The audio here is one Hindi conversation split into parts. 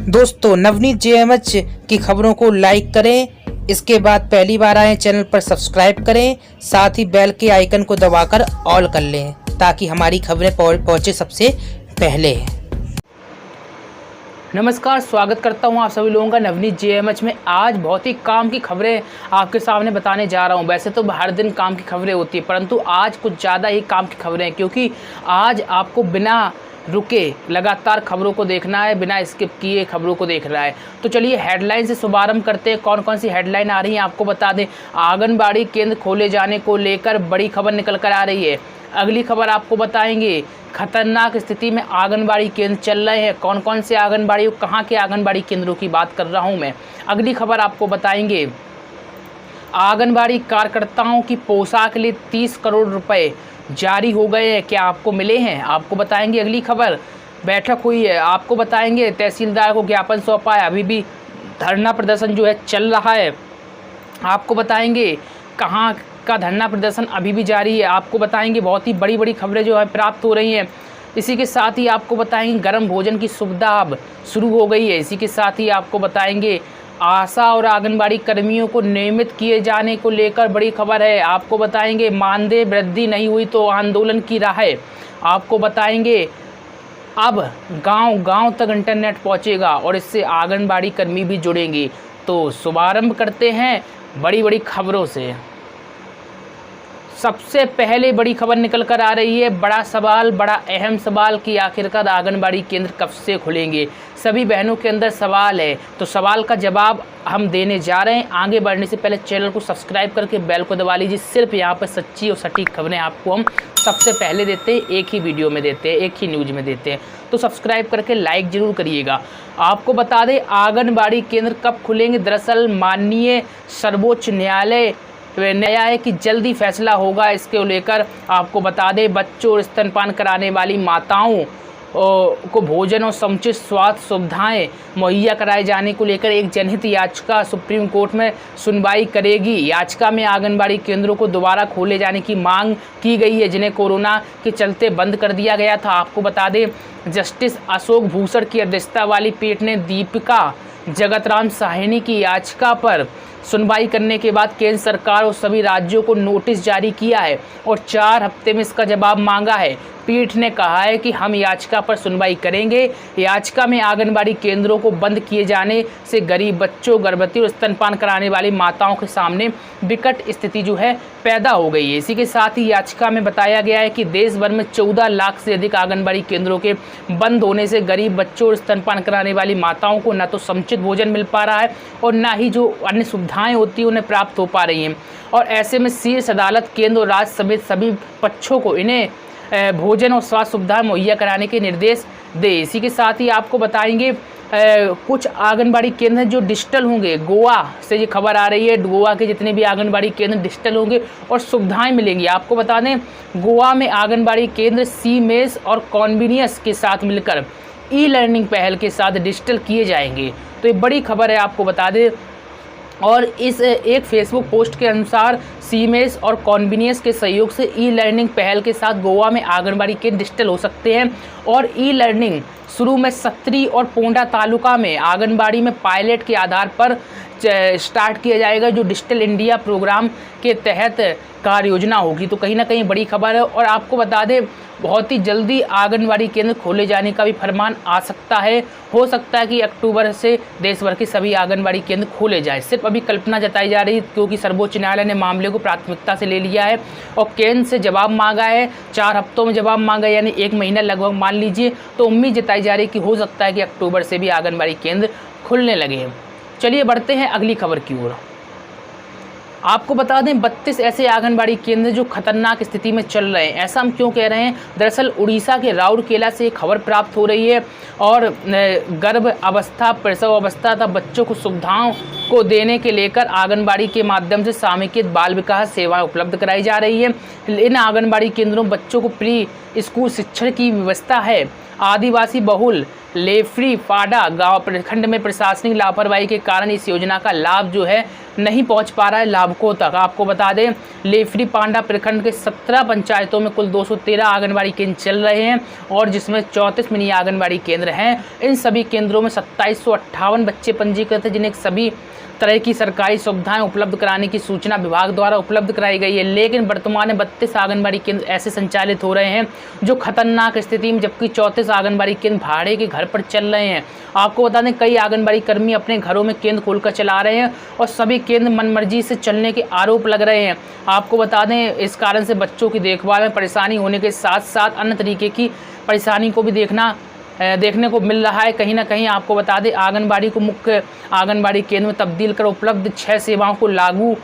दोस्तों नवनीत जेएमएच की खबरों को लाइक करें, इसके बाद पहली बार आए चैनल पर सब्सक्राइब करें, साथ ही बेल के आइकन को दबाकर ऑल कर लें ताकि हमारी खबरें पहुंचे सबसे पहले। नमस्कार, स्वागत करता हूं आप सभी लोगों का नवनीत जेएमएच में। आज बहुत ही काम की खबरें आपके सामने बताने जा रहा हूं। वैसे तो हर दिन काम की खबरें होती है, परंतु आज कुछ ज़्यादा ही काम की खबरें हैं, क्योंकि आज आपको बिना रुके लगातार खबरों को देखना है, बिना स्किप किए खबरों को देखना है। तो चलिए हेडलाइन से शुभारंभ करते हैं। कौन कौन सी हेडलाइन आ रही हैं आपको बता दें। आंगनबाड़ी केंद्र खोले जाने को लेकर बड़ी खबर निकल कर आ रही है। अगली खबर आपको बताएंगे, खतरनाक स्थिति में आंगनबाड़ी केंद्र चल रहे हैं। कौन कौन से आंगनबाड़ी, कहाँ के आंगनबाड़ी केंद्रों की बात कर रहा हूँ मैं। अगली खबर आपको बताएंगे, आंगनबाड़ी कार्यकर्ताओं की पोशाक के लिए 30 करोड़ रुपए जारी हो गए हैं, क्या आपको मिले हैं, आपको बताएंगे। अगली खबर, बैठक हुई है, आपको बताएंगे। तहसीलदार को ज्ञापन सौंपा है, अभी भी धरना प्रदर्शन जो है चल रहा है, आपको बताएंगे। कहाँ का धरना प्रदर्शन अभी भी जारी है, आपको बताएंगे। बहुत ही बड़ी बड़ी खबरें जो है प्राप्त हो रही हैं। इसी के साथ ही आपको बताएंगे गर्म भोजन की सुविधा अब शुरू हो गई है। इसी के साथ ही आपको बताएंगे आशा और आंगनबाड़ी कर्मियों को नियमित किए जाने को लेकर बड़ी खबर है, आपको बताएंगे। मानदेय वृद्धि नहीं हुई तो आंदोलन की राह है, आपको बताएंगे। अब गांव गांव तक इंटरनेट पहुंचेगा और इससे आंगनबाड़ी कर्मी भी जुड़ेंगे। तो शुभारंभ करते हैं बड़ी बड़ी खबरों से। सबसे पहले बड़ी खबर निकल कर आ रही है, बड़ा सवाल, बड़ा अहम सवाल कि आखिरकार आंगनबाड़ी केंद्र कब से खुलेंगे। सभी बहनों के अंदर सवाल है, तो सवाल का जवाब हम देने जा रहे हैं। आगे बढ़ने से पहले चैनल को सब्सक्राइब करके बेल को दबा लीजिए। सिर्फ यहाँ पर सच्ची और सटीक खबरें आपको हम सबसे पहले देते हैं, एक ही वीडियो में देते हैं, एक ही न्यूज़ में देते हैं। तो सब्सक्राइब करके लाइक ज़रूर करिएगा। आपको बता दें आंगनबाड़ी केंद्र कब खुलेंगे। दरअसल माननीय सर्वोच्च न्यायालय नया है कि जल्दी फैसला होगा इसके लेकर। आपको बता दें बच्चों और स्तनपान कराने वाली माताओं को भोजन और समुचित स्वास्थ्य सुविधाएं मुहैया कराए जाने को लेकर एक जनहित याचिका सुप्रीम कोर्ट में सुनवाई करेगी। याचिका में आंगनबाड़ी केंद्रों को दोबारा खोले जाने की मांग की गई है, जिन्हें कोरोना के चलते बंद कर दिया गया था। आपको बता दें जस्टिस अशोक भूषण की अध्यक्षता वाली पीठ ने दीपिका जगतराम साहनी की याचिका पर सुनवाई करने के बाद केंद्र सरकार और सभी राज्यों को नोटिस जारी किया है और 4 हफ्ते में इसका जवाब मांगा है। पीठ ने कहा है कि हम याचिका पर सुनवाई करेंगे। याचिका में आंगनबाड़ी केंद्रों को बंद किए जाने से गरीब बच्चों, गर्भवती और स्तनपान कराने वाली माताओं के सामने विकट स्थिति जो है पैदा हो गई है। इसी के साथ ही याचिका में बताया गया है कि देश भर में 14 लाख से अधिक आंगनबाड़ी केंद्रों के बंद होने से गरीब बच्चों और स्तनपान कराने वाली माताओं को न तो समुचित भोजन मिल पा रहा है और न ही जो अन्य सुविधाएं होती हैं उन्हें प्राप्त हो पा रही हैं। और ऐसे में शीर्ष अदालत केंद्र और राज्य समेत सभी पक्षों को इन्हें भोजन और स्वास्थ्य सुविधाएं मुहैया कराने के निर्देश दे। इसी के साथ ही आपको बताएंगे कुछ आंगनबाड़ी केंद्र जो डिजिटल होंगे। गोवा से ये खबर आ रही है, गोवा के जितने भी आंगनबाड़ी केंद्र डिजिटल होंगे और सुविधाएं मिलेंगी। आपको बता दें गोवा में आंगनबाड़ी केंद्र सीमेस और कॉन्वीनियंस के साथ मिलकर ई लर्निंग पहल के साथ डिजिटल किए जाएंगे। तो ये बड़ी खबर है, आपको बता दें। और इस एक फेसबुक पोस्ट के अनुसार सीमेस और कॉन्वीनियंस के सहयोग से ई लर्निंग पहल के साथ गोवा में आंगनबाड़ी केंद्र डिजिटल हो सकते हैं। और ई लर्निंग शुरू में सत्री और पोंडा तालुका में आंगनबाड़ी में पायलट के आधार पर स्टार्ट किया जाएगा, जो डिजिटल इंडिया प्रोग्राम के तहत कार्य योजना होगी। तो कहीं ना कहीं बड़ी खबर है। और आपको बता दें बहुत ही जल्दी आंगनबाड़ी केंद्र खोले जाने का भी फरमान आ सकता है। हो सकता है कि अक्टूबर से देश भर के सभी आंगनबाड़ी केंद्र खोले जाए। सिर्फ अभी कल्पना जताई जा रही है, क्योंकि सर्वोच्च न्यायालय ने मामले को प्राथमिकता से ले लिया है और केंद्र से जवाब मांगा है। 4 हफ्तों में जवाब मांगा है, यानी 1 महीना लगभग मान लीजिए। तो उम्मीद जताई जा रही है कि हो सकता है कि अक्टूबर से भी आंगनबाड़ी केंद्र खुलने लगे। चलिए बढ़ते हैं अगली खबर की ओर। आपको बता दें 32 ऐसे आंगनबाड़ी केंद्र जो खतरनाक स्थिति में चल रहे हैं। ऐसा हम क्यों कह रहे हैं, दरअसल उड़ीसा के राउरकेला से खबर प्राप्त हो रही है और गर्भ अवस्था, प्रसव अवस्था तथा बच्चों को सुविधाओं को देने के लेकर आंगनबाड़ी के माध्यम से सामयिक बाल विकास सेवाएं उपलब्ध कराई जा रही है। इन आंगनबाड़ी केंद्रों बच्चों को प्री स्कूल शिक्षण की व्यवस्था है। आदिवासी बहुल लेफ्री फाडा गांव प्रखंड में प्रशासनिक लापरवाही के कारण इस योजना का लाभ जो है नहीं पहुंच पा रहा है लाभुकों तक। आपको बता दें लेफरी पांडा प्रखंड के 17 पंचायतों में कुल 213 आंगनबाड़ी केंद्र चल रहे हैं और जिसमें 34 मिनी आंगनबाड़ी केंद्र हैं। इन सभी केंद्रों में 2758 बच्चे पंजीकृत हैं जिन्हें सभी तरह की सरकारी सुविधाएं उपलब्ध कराने की सूचना विभाग द्वारा उपलब्ध कराई गई है। लेकिन वर्तमान में 32 आंगनबाड़ी केंद्र ऐसे संचालित हो रहे हैं जो खतरनाक स्थिति में, जबकि 34 आंगनबाड़ी केंद्र भाड़े के घर पर चल रहे हैं। आपको बता दें कई आंगनबाड़ी कर्मी अपने घरों में केंद्र खोलकर चला रहे हैं और सभी केंद्र मनमर्जी से चलने के आरोप लग रहे हैं। आपको बता दें इस कारण से बच्चों की देखभाल में परेशानी होने के साथ साथ अन्य तरीके की परेशानी को भी देखने को मिल रहा है। कहीं ना कहीं आपको बता दें आंगनबाड़ी को मुख्य आंगनबाड़ी केंद्र में तब्दील कर उपलब्ध 6 सेवाओं को लागू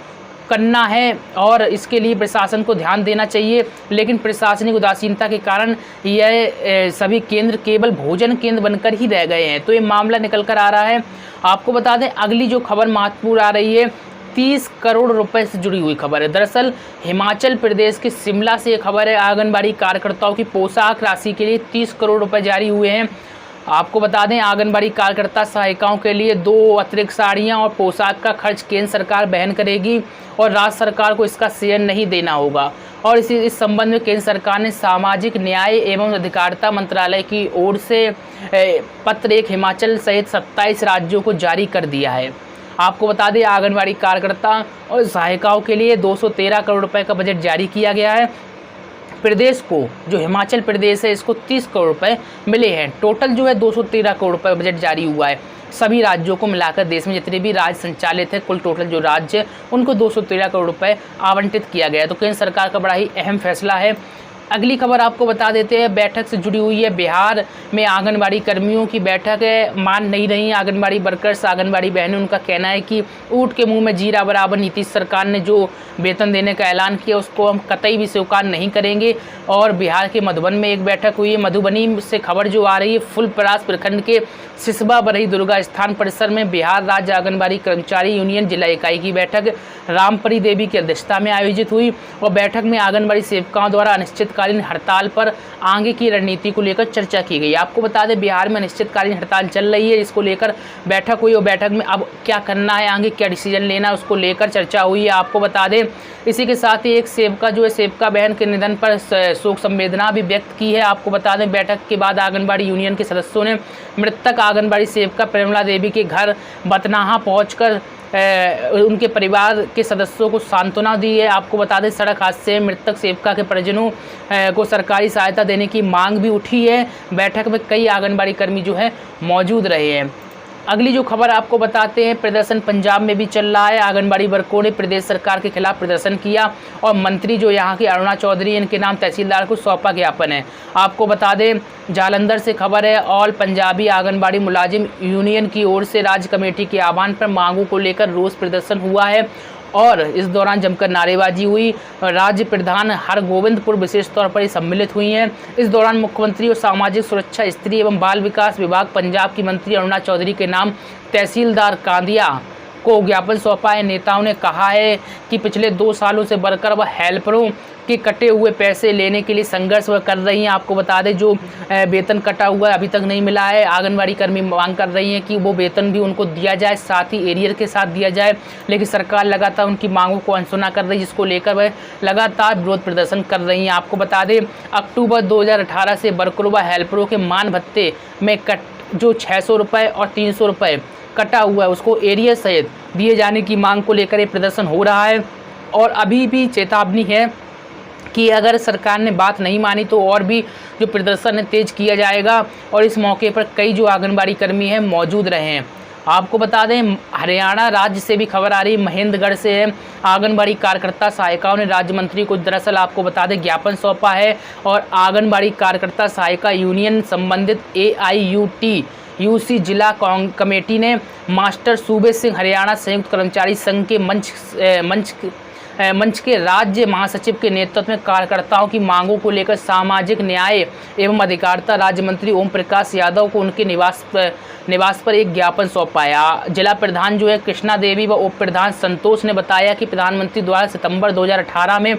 करना है और इसके लिए प्रशासन को ध्यान देना चाहिए। लेकिन प्रशासनिक उदासीनता के कारण यह सभी केंद्र केवल भोजन केंद्र बनकर ही रह गए हैं। तो ये मामला निकल कर आ रहा है। आपको बता दें अगली जो खबर महत्वपूर्ण आ रही है 30 करोड़ रुपए से जुड़ी हुई खबर है। दरअसल हिमाचल प्रदेश के शिमला से ये खबर है। आंगनबाड़ी कार्यकर्ताओं की पोशाक राशि के लिए 30 करोड़ रुपए जारी हुए हैं। आपको बता दें आंगनबाड़ी कार्यकर्ता सहायिकाओं के लिए 2 अतिरिक्त साड़ियां और पोशाक का खर्च केंद्र सरकार वहन करेगी और राज्य सरकार को इसका शेयर नहीं देना होगा। और इस संबंध में केंद्र सरकार ने सामाजिक न्याय एवं अधिकारिता मंत्रालय की ओर से पत्र एक हिमाचल सहित 27 राज्यों को जारी कर दिया है। आपको बता दें आंगनबाड़ी कार्यकर्ता और सहायिकाओं के लिए 213 करोड़ रुपए का बजट जारी किया गया है। प्रदेश को जो हिमाचल प्रदेश है इसको 30 करोड़ रुपए मिले हैं। टोटल जो है 213 करोड़ रुपए बजट जारी हुआ है। सभी राज्यों को मिलाकर देश में जितने भी राज्य संचालित है कुल टोटल जो राज्य उनको 213 करोड़ रुपए आवंटित किया गया है। तो केंद्र सरकार का बड़ा ही अहम फैसला है। अगली खबर आपको बता देते हैं बैठक से जुड़ी हुई है। बिहार में आंगनबाड़ी कर्मियों की बैठक है, मान नहीं रही आंगनबाड़ी वर्कर्स, आंगनबाड़ी बहनें। उनका कहना है कि ऊँट के मुंह में जीरा बराबर। नीतीश सरकार ने जो वेतन देने का ऐलान किया उसको हम कतई भी स्वीकार नहीं करेंगे। और बिहार के मधुबन में एक बैठक हुई है। मधुबनी से खबर जो आ रही है फुलपरास प्रखंड के सिसबा बरही दुर्गा स्थान परिसर में बिहार राज्य आंगनबाड़ी कर्मचारी यूनियन जिला इकाई की बैठक रामपरी देवी की अध्यक्षता में आयोजित हुई और बैठक में आंगनबाड़ी सेविकाओं द्वारा अनिश्चितकालीन हड़ताल पर आगे की रणनीति को लेकर चर्चा की गई। आपको बता दें बिहार में अनिश्चितकालीन हड़ताल चल रही है, इसको लेकर बैठक हुई और बैठक में अब क्या करना है, आगे क्या डिसीजन लेना है उसको लेकर चर्चा हुई है। आपको बता दें इसी के साथ ही एक सेविका जो है सेविका बहन के निधन पर शोक संवेदना भी व्यक्त की है। आपको बता दें बैठक के बाद आंगनबाड़ी यूनियन के सदस्यों ने मृतक आंगनबाड़ी सेविका प्रेमला देवी के घर बतनाहा पहुंचकर उनके परिवार के सदस्यों को सांत्वना दी है। आपको बता दें सड़क हादसे में मृतक सेविका के परिजनों को सरकारी सहायता देने की मांग भी उठी है। बैठक में कई आंगनबाड़ी कर्मी जो है मौजूद रहे हैं। अगली जो खबर आपको बताते हैं प्रदर्शन पंजाब में भी चल रहा है। आंगनबाड़ी वर्करों ने प्रदेश सरकार के खिलाफ प्रदर्शन किया और मंत्री जो यहाँ की अरुणा चौधरी इनके नाम तहसीलदार को सौंपा ज्ञापन है। आपको बता दें जालंधर से खबर है ऑल पंजाबी आंगनबाड़ी मुलाजिम यूनियन की ओर से राज्य कमेटी के आह्वान पर मांगों को लेकर रोष प्रदर्शन हुआ है और इस दौरान जमकर नारेबाजी हुई। राज्य प्रधान हरगोविंदपुर विशेष तौर पर सम्मिलित हुई हैं। इस दौरान मुख्यमंत्री और सामाजिक सुरक्षा स्त्री एवं बाल विकास विभाग पंजाब की मंत्री अरुणा चौधरी के नाम तहसीलदार कांदिया को ज्ञापन सौंपा है। नेताओं ने कहा है कि पिछले 2 सालों से वर्कर व हेल्परों के कटे हुए पैसे लेने के लिए संघर्ष वह कर रही हैं। आपको बता दें जो वेतन कटा हुआ है अभी तक नहीं मिला है। आंगनबाड़ी कर्मी मांग कर रही हैं कि वो वेतन भी उनको दिया जाए, साथ ही एरियर के साथ दिया जाए, लेकिन सरकार लगातार उनकी मांगों को अनसुना कर रही है, जिसको लेकर वह लगातार विरोध प्रदर्शन कर रही हैं। आपको बता दें अक्टूबर 2018 से वर्करों व हेल्परों के मान भत्ते में जो 600 रुपये और 300 रुपये कटा हुआ है उसको एरियर सहित दिए जाने की मांग को लेकर ये प्रदर्शन हो रहा है। और अभी भी चेतावनी है कि अगर सरकार ने बात नहीं मानी तो और भी जो प्रदर्शन है तेज किया जाएगा। और इस मौके पर कई जो आंगनबाड़ी कर्मी हैं मौजूद रहे हैं। आपको बता दें हरियाणा राज्य से भी खबर आ रही महेंद्रगढ़ से है। आंगनबाड़ी कार्यकर्ता सहायिकाओं ने राज्य मंत्री को दरअसल आपको बता दें ज्ञापन सौंपा है और आंगनबाड़ी कार्यकर्ता सहायिका यूनियन संबंधित AIUT-UC जिला कमेटी ने मास्टर सूबे सिंह हरियाणा संयुक्त कर्मचारी संघ के मंच के राज्य महासचिव के नेतृत्व में कार्यकर्ताओं की मांगों को लेकर सामाजिक न्याय एवं अधिकारिता राज्य मंत्री ओम प्रकाश यादव को उनके निवास पर एक ज्ञापन सौंपा। जिला प्रधान जो है कृष्णा देवी व उप प्रधान संतोष ने बताया कि प्रधानमंत्री द्वारा सितंबर 2018 में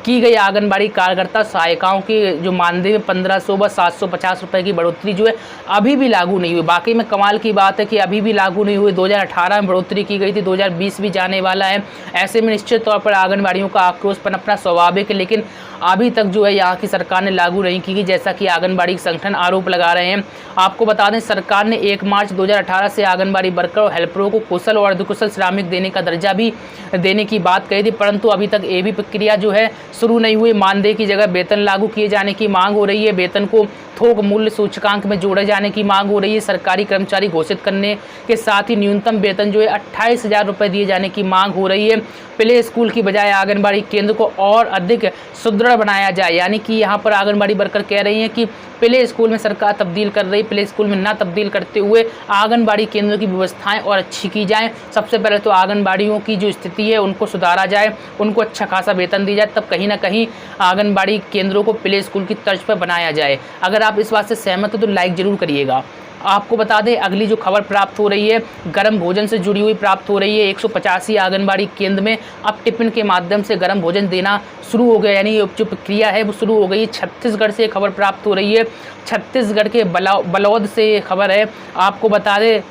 की गई आंगनबाड़ी कार्यकर्ता सहायिकाओं के जो मानदेय में 1500 व 750 रुपये की बढ़ोतरी जो है अभी भी लागू नहीं हुई। बाकी में कमाल की बात है कि अभी भी लागू नहीं हुई। 2018 में बढ़ोतरी की गई थी, 2020 भी जाने वाला है। ऐसे में निश्चित तौर पर आंगनबाड़ियों का आक्रोश पनपना स्वाभाविक है, लेकिन अभी तक जो है यहाँ की सरकार ने लागू नहीं की, जैसा कि आंगनबाड़ी संगठन आरोप लगा रहे हैं। आपको बता दें, सरकार ने 1 मार्च 2018 से आंगनबाड़ी वर्कर और हेल्परों को कुशल और अर्धकुशल श्रमिक देने का दर्जा भी देने की बात कही थी, परंतु अभी तक ये भी प्रक्रिया जो है शुरू नहीं हुई। मानदेय की जगह वेतन लागू किए जाने की मांग हो रही है। वेतन को थोक मूल्य सूचकांक में जोड़े जाने की मांग हो रही है। सरकारी कर्मचारी घोषित करने के साथ ही न्यूनतम वेतन जो है 28,000 रुपये दिए जाने की मांग हो रही है। प्ले स्कूल की बजाय आंगनबाड़ी केंद्र को और अधिक सुदृढ़ बनाया जाए, यानी कि यहाँ पर आंगनबाड़ी वर्कर कह रही हैं कि प्ले स्कूल में सरकार तब्दील कर रही, प्ले स्कूल में ना तब्दील करते हुए आंगनबाड़ी केंद्र की व्यवस्थाएं और अच्छी की जाए। सबसे पहले तो आंगनबाड़ियों की जो स्थिति है उनको सुधारा जाए, उनको अच्छा खासा वेतन दिया जाए, तब कहीं ना कहीं आंगनबाड़ी केंद्रों को प्ले स्कूल की तर्ज पर बनाया जाए। अगर आप इस बात से सहमत हो तो लाइक ज़रूर करिएगा। आपको बता दें, अगली जो खबर प्राप्त हो रही है गर्म भोजन से जुड़ी हुई प्राप्त हो रही है। 185 आंगनबाड़ी केंद्र में अब टिफिन के माध्यम से गर्म भोजन देना शुरू हो गया, यानी जो प्रक्रिया है वो शुरू हो गई है। छत्तीसगढ़ से खबर प्राप्त हो रही है, छत्तीसगढ़ के बलौद से खबर है। आपको बता दें,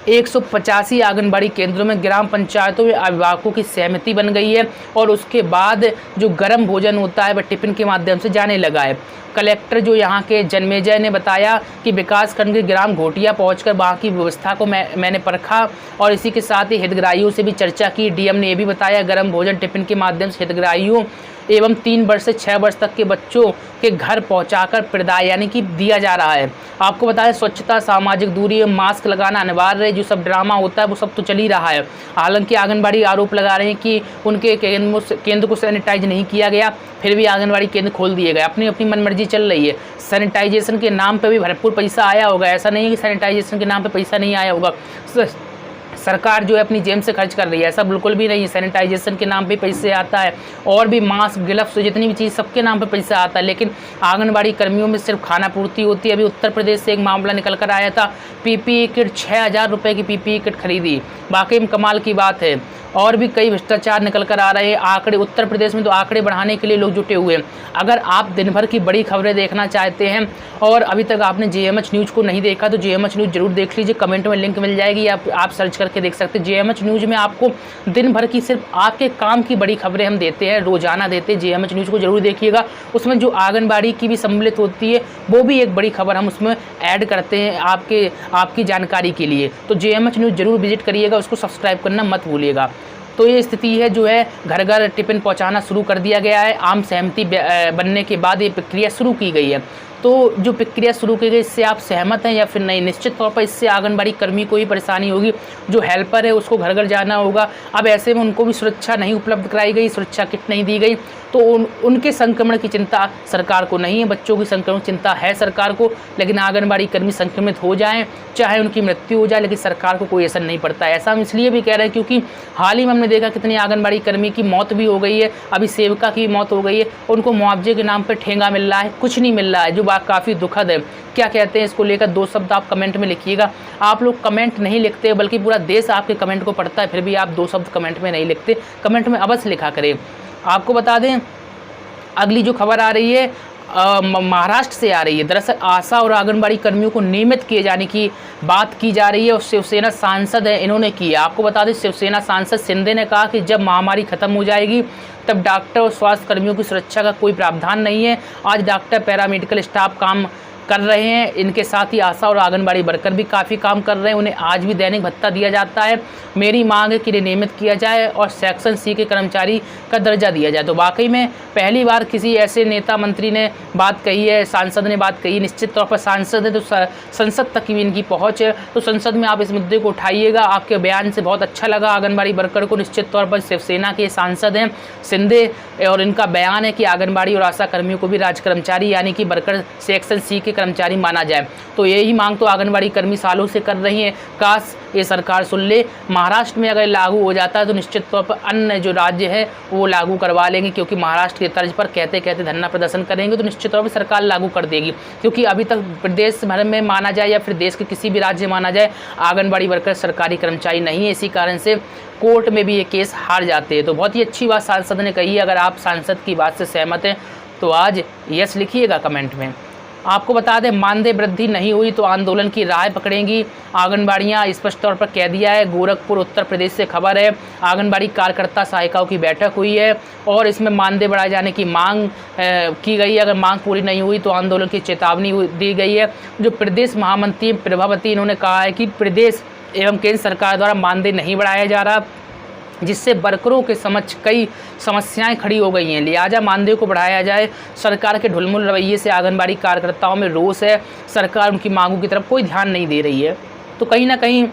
185 आंगनबाड़ी केंद्रों में ग्राम पंचायतों में अभिभावकों की सहमति बन गई है और उसके बाद जो गर्म भोजन होता है वह टिफिन के माध्यम से जाने लगा है। कलेक्टर जो यहाँ के जन्मेजय ने बताया कि विकासखंड के ग्राम घोटिया पहुंचकर वहाँ की व्यवस्था को मैंने परखा और इसी के साथ ही हितग्राहियों से भी चर्चा की। डीएम ने यह भी बताया, गर्म भोजन टिफिन के माध्यम से हितग्राहियों एवं 3 वर्ष से 6 वर्ष तक के बच्चों के घर पहुंचाकर प्रदाय यानी कि दिया जा रहा है। आपको बताएं, स्वच्छता, सामाजिक दूरी एवं मास्क लगाना अनिवार्य है। जो सब ड्रामा होता है वो सब तो चल ही रहा है। हालांकि आंगनबाड़ी आरोप लगा रहे हैं कि उनके केंद्र को सैनिटाइज नहीं किया गया, फिर भी आंगनबाड़ी केंद्र खोल दिए गए। अपनी अपनी मनमर्जी चल रही है। सैनिटाइजेशन के नाम पर भी भरपूर पैसा आया होगा, ऐसा नहीं है कि सैनिटाइजेशन के नाम पर पैसा नहीं आया होगा। सरकार जो है अपनी जेब से खर्च कर रही है, ऐसा बिल्कुल भी नहीं है। सैनिटाइजेशन के नाम पे पैसे आता है और भी मास्क, ग्लव्स, जितनी भी चीज़ सबके नाम पे पैसा आता है, लेकिन आंगनबाड़ी कर्मियों में सिर्फ खाना पूर्ति होती है। अभी उत्तर प्रदेश से एक मामला निकल कर आया था, पीपीई किट 6,000 रुपये की पीपीई किट खरीदी। वाकई में कमाल की बात है। और भी कई भ्रष्टाचार निकल कर आ रहे हैं। आंकड़े उत्तर प्रदेश में तो आंकड़े बढ़ाने के लिए लोग जुटे हुए हैं। अगर आप दिन भर की बड़ी खबरें देखना चाहते हैं और अभी तक आपने जेएमएच न्यूज़ को नहीं देखा तो जेएमएच न्यूज़ जरूर देख लीजिए, कमेंट में लिंक मिल जाएगी, आप सर्च करके देख सकते हैं। जेएमएच न्यूज़ में आपको दिन भर की सिर्फ आपके काम की बड़ी खबरें हम देते हैं, रोजाना देते हैं। जेएमएच न्यूज़ को जरूर देखिएगा, उसमें जो आंगनबाड़ी की भी सम्मिलित होती है वो भी एक बड़ी खबर हम उसमें ऐड करते हैं आपकी जानकारी के लिए। तो जेएमएच न्यूज़ जरूर विजिट करिएगा, उसको सब्सक्राइब करना मत भूलिएगा। तो ये स्थिति है जो है, घर घर टिफिन पहुंचाना शुरू कर दिया गया है। आम सहमति बनने के बाद ये प्रक्रिया शुरू की गई है। तो जो प्रक्रिया शुरू की गई, इससे आप सहमत हैं या फिर नहीं? निश्चित तौर पर इससे आंगनबाड़ी कर्मी को ही परेशानी होगी। जो हेल्पर है उसको घर घर जाना होगा। अब ऐसे में उनको भी सुरक्षा नहीं उपलब्ध कराई गई, सुरक्षा किट नहीं दी गई, तो उनके संक्रमण की चिंता सरकार को नहीं है। बच्चों की संक्रमण चिंता है सरकार को, लेकिन आंगनबाड़ी कर्मी संक्रमित हो जाएं, चाहे उनकी मृत्यु हो जाए, लेकिन सरकार को कोई असर नहीं पड़ता है। ऐसा हम इसलिए भी कह रहे हैं क्योंकि हाल ही में हमने देखा कितनी आंगनबाड़ी कर्मी की मौत भी हो गई है। अभी सेविका की मौत हो गई है, उनको मुआवजे के नाम पर ठेंगा मिल रहा है, कुछ नहीं मिल रहा है, जो बात काफ़ी दुखद है। क्या कहते हैं इसको लेकर? 2 शब्द आप कमेंट में लिखिएगा। आप लोग कमेंट नहीं लिखते, बल्कि पूरा देश आपके कमेंट को पढ़ता है, फिर भी आप 2 शब्द कमेंट में नहीं लिखते। कमेंट में अवश्य लिखा करें। आपको बता दें, अगली जो खबर आ रही है महाराष्ट्र से आ रही है। दरअसल आशा और आंगनबाड़ी कर्मियों को नियमित किए जाने की बात की जा रही है और शिवसेना सांसद है, इन्होंने की है। आपको बता दें, शिवसेना सांसद शिंदे ने कहा कि जब महामारी खत्म हो जाएगी तब डॉक्टर और स्वास्थ्य कर्मियों की सुरक्षा का कोई प्रावधान नहीं है। आज डॉक्टर, पैरामेडिकल स्टाफ काम कर रहे हैं, इनके साथ ही आशा और आंगनबाड़ी वर्कर भी काफ़ी काम कर रहे हैं, उन्हें आज भी दैनिक भत्ता दिया जाता है। मेरी मांग है कि इन्हें नियमित किया जाए और सेक्शन सी के कर्मचारी का दर्जा दिया जाए। तो वाकई में पहली बार किसी ऐसे नेता मंत्री ने बात कही है, सांसद ने बात कही। निश्चित तौर पर सांसद है तो संसद तक की भी इनकी पहुँच है, तो संसद में आप इस मुद्दे को उठाइएगा। आपके बयान से बहुत अच्छा लगा आंगनबाड़ी वर्कर को। निश्चित तौर पर शिवसेना के सांसद हैं शिंदे, और इनका बयान है कि आंगनबाड़ी और आशा कर्मियों को भी राज्य कर्मचारी यानी कि वर्कर सेक्शन सी के कर्मचारी माना जाए। तो यही मांग तो आंगनबाड़ी कर्मी सालों से कर रही हैं। काश ये सरकार सुन ले। महाराष्ट्र में अगर लागू हो जाता है तो निश्चित तौर पर अन्य जो राज्य है वो लागू करवा लेंगे, क्योंकि महाराष्ट्र के तर्ज पर कहते कहते धरना प्रदर्शन करेंगे तो निश्चित तौर पर सरकार लागू कर देगी। क्योंकि अभी तक प्रदेश भर में माना जाए या फिर देश के किसी भी राज्य में माना जाए, आंगनबाड़ी वर्कर सरकारी कर्मचारी नहीं है। इसी कारण से कोर्ट में भी ये केस हार जाते हैं। तो बहुत ही अच्छी बात सांसद ने कही है। अगर आप सांसद की बात से सहमत हैं तो आज यस लिखिएगा कमेंट में। आपको बता दें, मानदेय वृद्धि नहीं हुई तो आंदोलन की राह पकड़ेंगी आंगनबाड़ियां, स्पष्ट तौर पर कह दिया है। गोरखपुर उत्तर प्रदेश से खबर है। आंगनबाड़ी कार्यकर्ता सहायिकाओं की बैठक हुई है और इसमें मानदेय बढ़ाए जाने की मांग की गई है। अगर मांग पूरी नहीं हुई तो आंदोलन की चेतावनी दी गई है। जो प्रदेश महामंत्री प्रभावती, इन्होंने कहा है कि प्रदेश एवं केंद्र सरकार द्वारा मानदेय नहीं बढ़ाया जा रहा, जिससे वर्करों के समक्ष कई समस्याएं खड़ी हो गई हैं। लिहाजा मानदेय को बढ़ाया जाए। सरकार के ढुलमुल रवैये से आंगनबाड़ी कार्यकर्ताओं में रोष है। सरकार उनकी मांगों की तरफ कोई ध्यान नहीं दे रही है। तो कहीं ना कहीं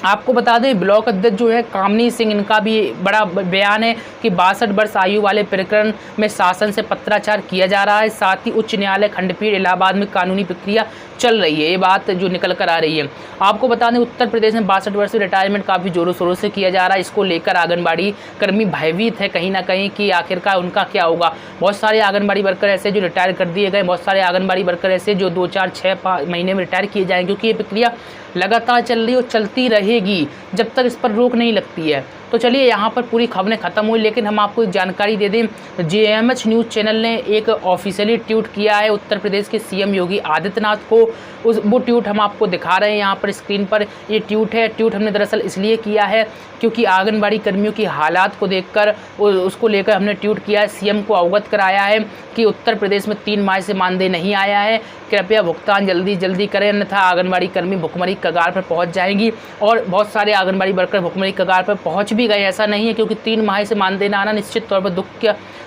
आपको बता दें, ब्लॉक अध्यक्ष जो है कामनी सिंह, इनका भी बड़ा बयान है कि 62 वर्ष आयु वाले प्रकरण में शासन से पत्राचार किया जा रहा है। साथ ही उच्च न्यायालय खंडपीठ इलाहाबाद में कानूनी प्रक्रिया चल रही है। ये बात जो निकल कर आ रही है। आपको बता दें, उत्तर प्रदेश में 62 वर्ष रिटायरमेंट काफ़ी जोरों शोरों से किया जा रहा है। इसको लेकर आंगनबाड़ी कर्मी भयभीत है कहीं ना कहीं कि आखिरकार उनका क्या होगा। बहुत सारे आंगनबाड़ी वर्कर ऐसे जो रिटायर कर दिए गए, बहुत सारे आंगनबाड़ी वर्कर ऐसे जो 2, 4, 6 महीने में रिटायर किए जाएंगे, क्योंकि ये प्रक्रिया लगातार चल रही है और चलती रहेगी जब तक इस पर रोक नहीं लगती है। तो चलिए, यहाँ पर पूरी खबरें खत्म हुई, लेकिन हम आपको एक जानकारी दे दें। JMH न्यूज़ चैनल ने एक ऑफिशियली ट्वीट किया है उत्तर प्रदेश के CM योगी आदित्यनाथ को। वो ट्वीट हम आपको दिखा रहे हैं यहाँ पर स्क्रीन पर। ये ट्वीट है। ट्वीट हमने दरअसल इसलिए किया है क्योंकि आंगनबाड़ी कर्मियों की हालात को देखकर उसको लेकर हमने ट्वीट किया है। CM को अवगत कराया है कि उत्तर प्रदेश में 3 माह से मानदेय नहीं आया है, कृपया भुगतान जल्दी करें, अन्यथा आंगनबाड़ी कर्मी भुखमरी कगार पर पहुंच जाएंगी। और बहुत सारे आंगनबाड़ी वर्कर भुखमरी कगार पर पहुंच भी गए। ऐसा नहीं है, क्योंकि 3 माह से मानदेय ना आना निश्चित तौर पर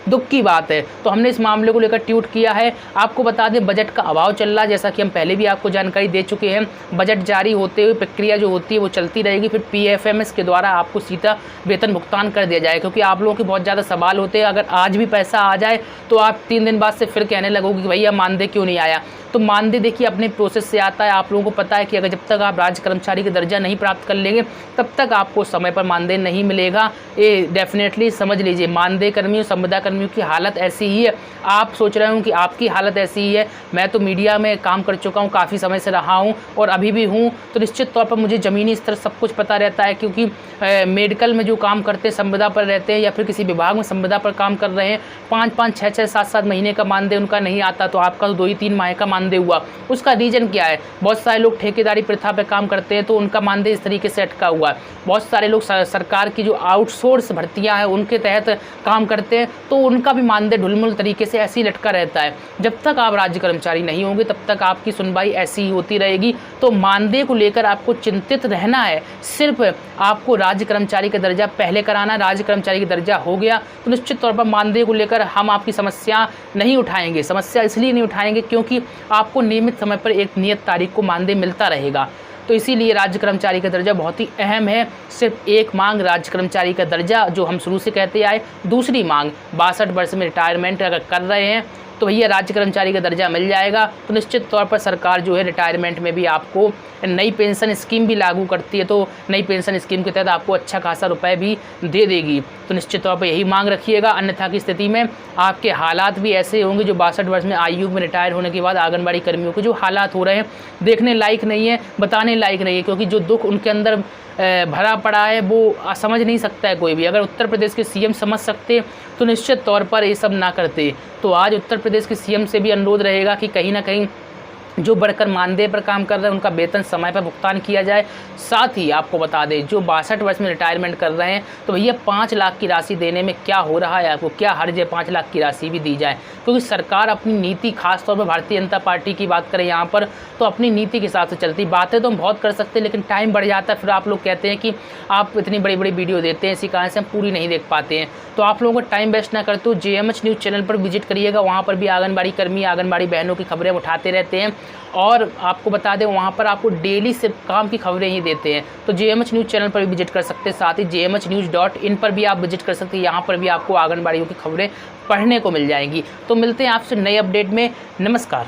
दुख की बात है। तो हमने इस मामले को लेकर ट्वीट किया है। आपको बता दें, बजट का अभाव चल रहा है, जैसा कि हम पहले भी आपको जानकारी दे चुके हैं। बजट जारी होते हुए प्रक्रिया जो होती है वो चलती रहेगी। फिर PFMS के द्वारा आपको सीधा वेतन भुगतान कर दिया जाए, क्योंकि आप लोगों के बहुत ज़्यादा सवाल होते हैं। अगर आज भी पैसा आ जाए तो आप 3 दिन बाद से फिर कहने लगोगे कि भैया मानदेय क्यों नहीं आया। तो मानदेय देखिए अपने प्रोसेस से आता है। आप लोगों को पता है कि अगर जब तक आप राज्य कर्मचारी का दर्जा नहीं प्राप्त कर लेंगे तब तक आपको समय पर मानदेय नहीं मिलेगा। ये डेफिनेटली समझ लीजिए। मानदेय कर्मियों, संविदा कर्मियों की हालत ऐसी ही है। आप सोच रहे हो कि आपकी हालत ऐसी ही है। मैं तो मीडिया में काम कर चुका हूँ, काफ़ी समय से रहा हूँ और अभी भी हूँ, तो निश्चित तौर पर मुझे ज़मीनी स्तर सब कुछ पता रहता है। क्योंकि मेडिकल में जो काम करते हैं, संविदा पर रहते हैं या फिर किसी विभाग में संविदा पर काम कर रहे हैं, 5-5, 6-6, 7-7 महीने का मानदेय उनका नहीं आता। तो आपका तो 2-3 माह का मानदेय हुआ। उसका रीजन क्या है? बहुत सारे लोग ठेकेदारी प्रथा पर काम करते हैं तो उनका मानदेय इस तरीके से अटका हुआ है। बहुत सारे लोग सरकार की जो आउटसोर्स भर्तियां हैं उनके तहत काम करते हैं तो उनका भी मानदेय ढुलमुल तरीके से ऐसे ही लटका रहता है। जब तक आप राज्य कर्मचारी नहीं होंगे तब तक आपकी सुनवाई ऐसी ही होती रहेगी। तो मानदेय को लेकर आपको चिंतित रहना है। सिर्फ आपको राज्य कर्मचारी का दर्जा पहले कराना है। राज्य कर्मचारी का दर्जा हो गया तो निश्चित तौर पर मानदेय को लेकर हम आपकी समस्या नहीं उठाएंगे। समस्या इसलिए नहीं उठाएंगे क्योंकि आपको नियमित समय पर एक नियत तारीख को मानदेय मिलता रहेगा। तो इसीलिए राज्य कर्मचारी का दर्जा बहुत ही अहम है। सिर्फ एक मांग राज्य कर्मचारी का दर्जा जो हम शुरू से कहते आए, दूसरी मांग 62 वर्ष में रिटायरमेंट अगर कर रहे हैं तो भैया राज्य कर्मचारी का दर्जा मिल जाएगा। तो निश्चित तौर पर सरकार जो है रिटायरमेंट में भी आपको नई पेंशन स्कीम भी लागू करती है, तो नई पेंशन स्कीम के तहत आपको अच्छा खासा रुपए भी दे देगी। तो निश्चित तौर पर यही मांग रखिएगा, अन्यथा की स्थिति में आपके हालात भी ऐसे होंगे जो 62 वर्ष में आयु में रिटायर होने के बाद आंगनबाड़ी कर्मियों के जो हालात हो रहे हैं देखने लायक नहीं है, बताने लायक नहीं है। क्योंकि जो दुख उनके अंदर भरा पड़ा है वो समझ नहीं सकता है कोई भी। अगर उत्तर प्रदेश के CM समझ सकते तो निश्चित तौर पर ये सब ना करते। तो आज उत्तर प्रदेश के CM से भी अनुरोध रहेगा कि कहीं ना कहीं जो वर्कर मानदेय पर काम कर रहे हैं उनका वेतन समय पर भुगतान किया जाए। साथ ही आपको बता दें जो 62 वर्ष में रिटायरमेंट कर रहे हैं तो भैया 5 लाख की राशि देने में क्या हो रहा है, आपको क्या हर्ज है 5 लाख की राशि भी दी जाए। क्योंकि सरकार अपनी नीति, खासतौर पर भारतीय जनता पार्टी की बात करें यहाँ पर, तो अपनी नीति के हिसाब से चलती। बातें तो हम बहुत कर सकते हैं लेकिन टाइम बढ़ जाता है। फिर आप लोग कहते हैं कि आप इतनी बड़ी बड़ी वीडियो देते हैं, इसी कारण से हम पूरी नहीं देख पाते हैं। तो आप लोगों को टाइम वेस्ट ना करते हो JMH न्यूज़ चैनल पर विजिट करिएगा। वहाँ पर भी आंगनबाड़ी कर्मी, आंगनबाड़ी बहनों की खबरें उठाते रहते हैं और आपको बता दें वहाँ पर आपको डेली सिर्फ काम की खबरें ही देते हैं। तो JMH न्यूज़ चैनल पर भी विजिट कर सकते हैं। साथ ही JMHnews.in पर भी आप विजिट कर सकते हैं। यहाँ पर भी आपको आंगनबाड़ियों की खबरें पढ़ने को मिल जाएंगी। तो मिलते हैं आपसे नए अपडेट में। नमस्कार।